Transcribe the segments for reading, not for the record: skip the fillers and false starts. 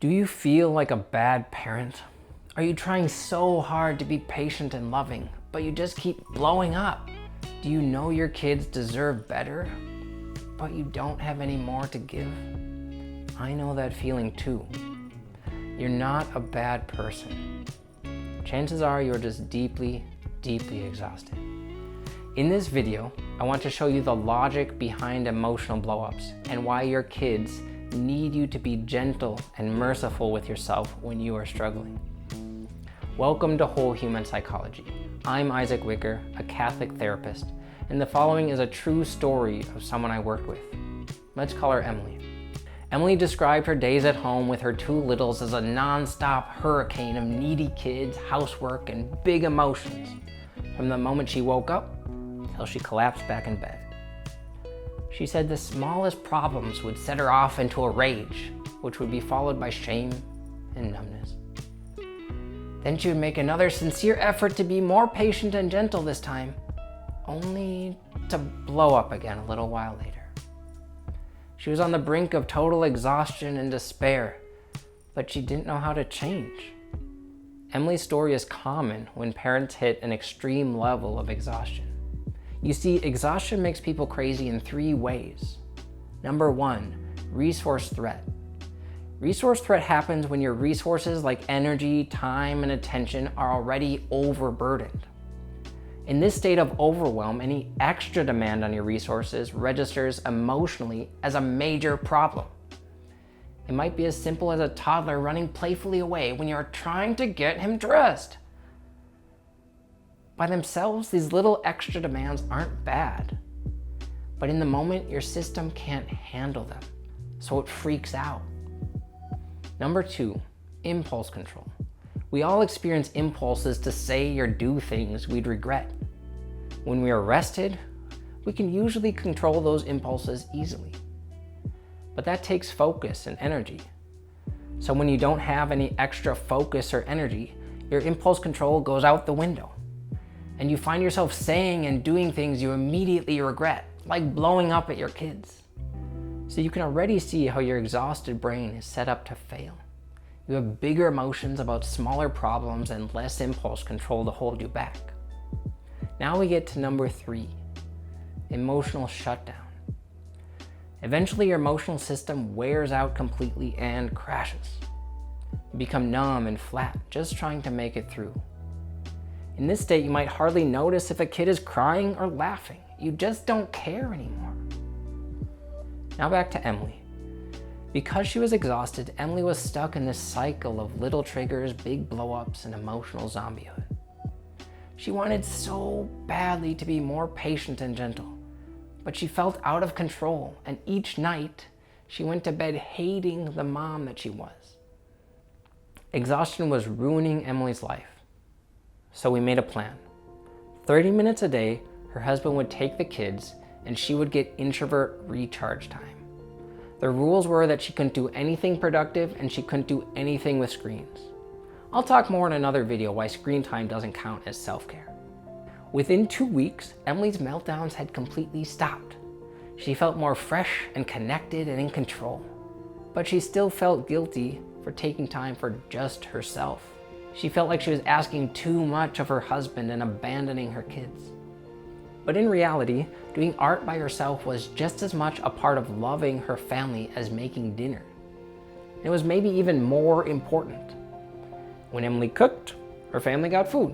Do you feel like a bad parent? Are you trying so hard to be patient and loving, but you just keep blowing up? Do you know your kids deserve better, but you don't have any more to give? I know that feeling too. You're not a bad person. Chances are you're just deeply, deeply exhausted. In this video, I want to show you the logic behind emotional blowups and why your kids need you to be gentle and merciful with yourself when you are struggling. Welcome to Whole Human Psychology. I'm Isaac Wicker, a Catholic therapist, and the following is a true story of someone I worked with. Let's call her Emily. Emily described her days at home with her two littles as a non-stop hurricane of needy kids, housework, and big emotions, from the moment she woke up till she collapsed back in bed. She said the smallest problems would set her off into a rage, which would be followed by shame and numbness. Then she would make another sincere effort to be more patient and gentle this time, only to blow up again a little while later. She was on the brink of total exhaustion and despair, but she didn't know how to change. Emily's story is common when parents hit an extreme level of exhaustion. You see, exhaustion makes people crazy in three ways. Number one, resource threat. Resource threat happens when your resources like energy, time, and attention are already overburdened. In this state of overwhelm, any extra demand on your resources registers emotionally as a major problem. It might be as simple as a toddler running playfully away when you're trying to get him dressed. By themselves, these little extra demands aren't bad, but in the moment, your system can't handle them, so it freaks out. Number two, impulse control. We all experience impulses to say or do things we'd regret. When we are rested, we can usually control those impulses easily, but that takes focus and energy. So when you don't have any extra focus or energy, your impulse control goes out the window. And you find yourself saying and doing things you immediately regret, like blowing up at your kids. So you can already see how your exhausted brain is set up to fail. You have bigger emotions about smaller problems and less impulse control to hold you back. Now we get to number three, emotional shutdown. Eventually your emotional system wears out completely and crashes. You become numb and flat, just trying to make it through. In this state, you might hardly notice if a kid is crying or laughing. You just don't care anymore. Now back to Emily. Because she was exhausted, Emily was stuck in this cycle of little triggers, big blow-ups, and emotional zombiehood. She wanted so badly to be more patient and gentle, but she felt out of control, and each night she went to bed hating the mom that she was. Exhaustion was ruining Emily's life. So we made a plan. 30 minutes a day, her husband would take the kids and she would get introvert recharge time. The rules were that she couldn't do anything productive and she couldn't do anything with screens. I'll talk more in another video why screen time doesn't count as self-care. Within 2 weeks, Emily's meltdowns had completely stopped. She felt more fresh and connected and in control, but she still felt guilty for taking time for just herself. She felt like she was asking too much of her husband and abandoning her kids. But in reality, doing art by herself was just as much a part of loving her family as making dinner. It was maybe even more important. When Emily cooked, her family got food.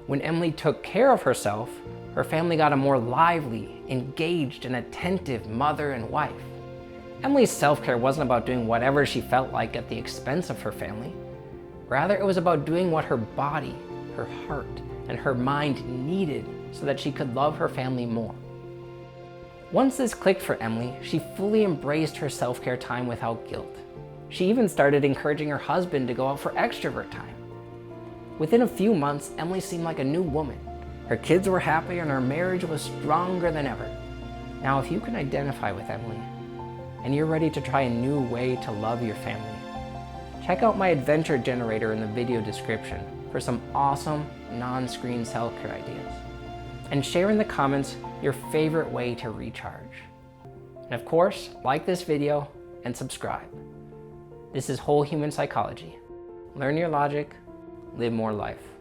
When Emily took care of herself, her family got a more lively, engaged, and attentive mother and wife. Emily's self-care wasn't about doing whatever she felt like at the expense of her family. Rather, it was about doing what her body, her heart, and her mind needed so that she could love her family more. Once this clicked for Emily, she fully embraced her self-care time without guilt. She even started encouraging her husband to go out for extrovert time. Within a few months, Emily seemed like a new woman. Her kids were happier and her marriage was stronger than ever. Now, if you can identify with Emily and you're ready to try a new way to love your family, check out my adventure generator in the video description for some awesome non-screen self-care ideas. And share in the comments your favorite way to recharge. And of course, like this video and subscribe. This is Whole Human Psychology. Learn your logic, live more life.